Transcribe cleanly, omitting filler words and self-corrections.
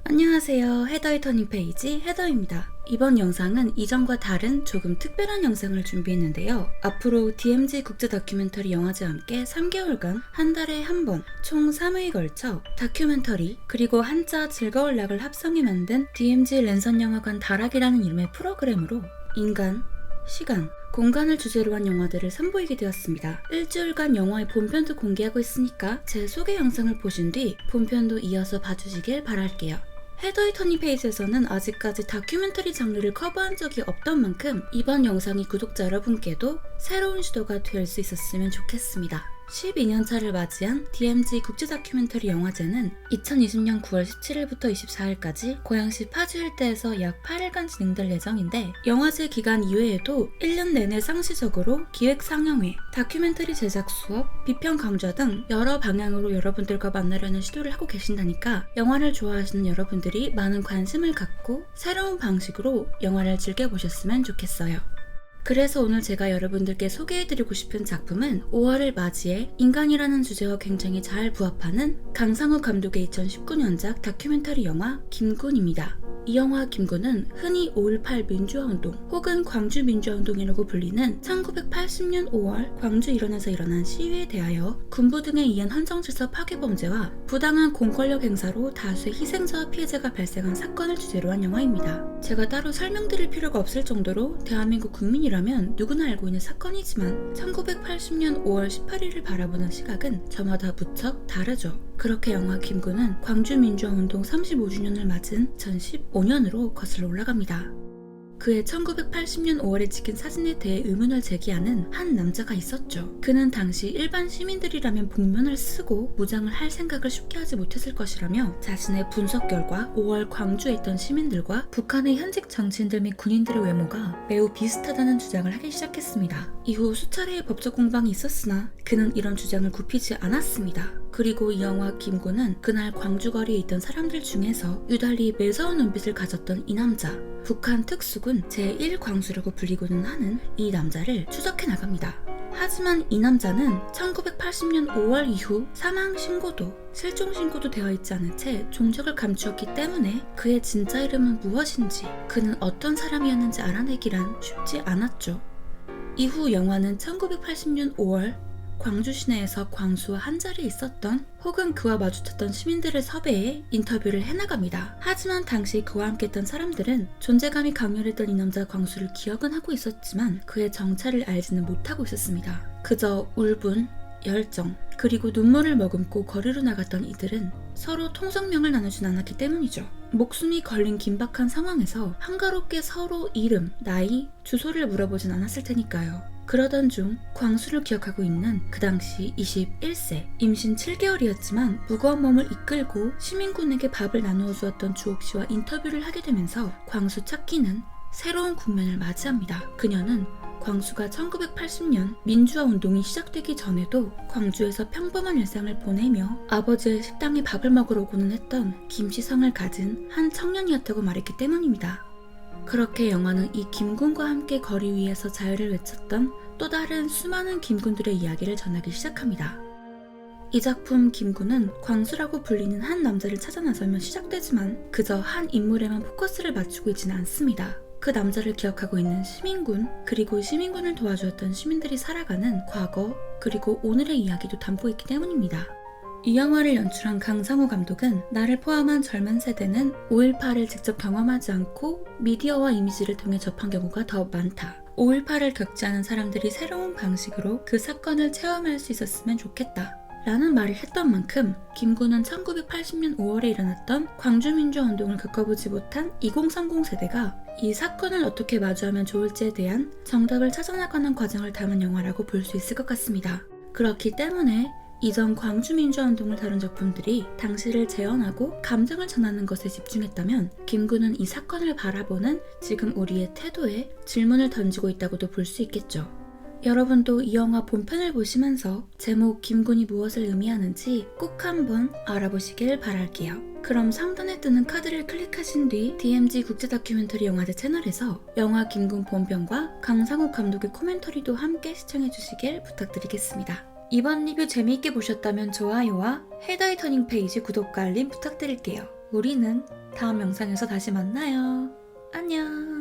안녕하세요. 헤더의 터닝 페이지 헤더입니다. 이번 영상은 이전과 다른 조금 특별한 영상을 준비했는데요. 앞으로 DMZ 국제 다큐멘터리 영화제와 함께 3개월간 한 달에 한 번 총 3회에 걸쳐 다큐멘터리 그리고 한자 즐거울 락을 합성해 만든 DMZ 랜선 영화관 다락이라는 이름의 프로그램으로 인간, 시간, 공간을 주제로 한 영화들을 선보이게 되었습니다. 일주일간 영화의 본편도 공개하고 있으니까 제 소개 영상을 보신 뒤 본편도 이어서 봐주시길 바랄게요. 헤더의 터닝 페이지에서는 아직까지 다큐멘터리 장르를 커버한 적이 없던 만큼 이번 영상이 구독자 여러분께도 새로운 시도가 될 수 있었으면 좋겠습니다. 12년차를 맞이한 DMZ 국제 다큐멘터리 영화제는 2020년 9월 17일부터 24일까지 고양시 파주일대에서 약 8일간 진행될 예정인데 영화제 기간 이외에도 1년 내내 상시적으로 기획 상영회, 다큐멘터리 제작 수업, 비평 강좌 등 여러 방향으로 여러분들과 만나려는 시도를 하고 계신다니까 영화를 좋아하시는 여러분들이 많은 관심을 갖고 새로운 방식으로 영화를 즐겨보셨으면 좋겠어요. 그래서 오늘 제가 여러분들께 소개해드리고 싶은 작품은 5월을 맞이해 인간이라는 주제와 굉장히 잘 부합하는 강상우 감독의 2019년작 다큐멘터리 영화 김군입니다. 이 영화 김군은 흔히 5.18 민주화운동 혹은 광주 민주화운동이라고 불리는 1980년 5월 광주 일원에서 일어난 시위에 대하여 군부 등에 의한 헌정질서 파괴 범죄와 부당한 공권력 행사로 다수의 희생자와 피해자가 발생한 사건을 주제로 한 영화입니다. 제가 따로 설명드릴 필요가 없을 정도로 대한민국 국민이라면 누구나 알고 있는 사건이지만 1980년 5월 18일을 바라보는 시각은 저마다 무척 다르죠. 그렇게 영화 김군은 광주 민주화운동 35주년을 맞은 2015년으로 거슬러 올라갑니다. 그해 1980년 5월에 찍힌 사진에 대해 의문을 제기하는 한 남자가 있었죠. 그는 당시 일반 시민들이라면 복면을 쓰고 무장을 할 생각을 쉽게 하지 못했을 것이라며 자신의 분석 결과 5월 광주에 있던 시민들과 북한의 현직 정치인들 및 군인들의 외모가 매우 비슷하다는 주장을 하기 시작했습니다. 이후 수차례의 법적 공방이 있었으나 그는 이런 주장을 굽히지 않았습니다. 그리고 이 영화 김군은 그날 광주거리에 있던 사람들 중에서 유달리 매서운 눈빛을 가졌던 이 남자, 북한 특수군 제1광수라고 불리고는 하는 이 남자를 추적해 나갑니다. 하지만 이 남자는 1980년 5월 이후 사망 신고도, 실종 신고도 되어 있지 않은 채 종적을 감추었기 때문에 그의 진짜 이름은 무엇인지, 그는 어떤 사람이었는지 알아내기란 쉽지 않았죠. 이후 영화는 1980년 5월 광주 시내에서 광수와 한자리에 있었던 혹은 그와 마주쳤던 시민들을 섭외해 인터뷰를 해나갑니다. 하지만 당시 그와 함께했던 사람들은 존재감이 강렬했던 이 남자 광수를 기억은 하고 있었지만 그의 정체를 알지는 못하고 있었습니다. 그저 울분, 열정, 그리고 눈물을 머금고 거리로 나갔던 이들은 서로 통성명을 나누진 않았기 때문이죠. 목숨이 걸린 긴박한 상황에서 한가롭게 서로 이름, 나이, 주소를 물어보진 않았을 테니까요. 그러던 중 광수를 기억하고 있는 그 당시 21세, 임신 7개월이었지만 무거운 몸을 이끌고 시민군에게 밥을 나누어 주었던 주옥씨와 인터뷰를 하게 되면서 광수 찾기는 새로운 국면을 맞이합니다. 그녀는 광수가 1980년 민주화 운동이 시작되기 전에도 광주에서 평범한 일상을 보내며 아버지의 식당에 밥을 먹으러 오고는 했던 김시성을 가진 한 청년이었다고 말했기 때문입니다. 그렇게 영화는 이 김군과 함께 거리 위에서 자유를 외쳤던 또 다른 수많은 김군들의 이야기를 전하기 시작합니다. 이 작품 김군은 광수라고 불리는 한 남자를 찾아 나서면 시작되지만 그저 한 인물에만 포커스를 맞추고 있지는 않습니다. 그 남자를 기억하고 있는 시민군, 그리고 시민군을 도와주었던 시민들이 살아가는 과거, 그리고 오늘의 이야기도 담고 있기 때문입니다. 이 영화를 연출한 강상우 감독은 나를 포함한 젊은 세대는 5.18을 직접 경험하지 않고 미디어와 이미지를 통해 접한 경우가 더 많다. 5.18을 겪지 않은 사람들이 새로운 방식으로 그 사건을 체험할 수 있었으면 좋겠다. 라는 말을 했던 만큼 김군은 1980년 5월에 일어났던 광주민주화운동을 겪어보지 못한 2030 세대가 이 사건을 어떻게 마주하면 좋을지에 대한 정답을 찾아나가는 과정을 담은 영화라고 볼 수 있을 것 같습니다. 그렇기 때문에 이전 광주민주화운동을 다룬 작품들이 당시를 재현하고 감정을 전하는 것에 집중했다면 김군은 이 사건을 바라보는 지금 우리의 태도에 질문을 던지고 있다고도 볼 수 있겠죠. 여러분도 이 영화 본편을 보시면서 제목 김군이 무엇을 의미하는지 꼭 한번 알아보시길 바랄게요. 그럼 상단에 뜨는 카드를 클릭하신 뒤 DMZ 국제 다큐멘터리 영화제 채널에서 영화 김군 본편과 강상우 감독의 코멘터리도 함께 시청해주시길 부탁드리겠습니다. 이번 리뷰 재미있게 보셨다면 좋아요와 헤더의 터닝 페이지 구독과 알림 부탁드릴게요. 우리는 다음 영상에서 다시 만나요. 안녕.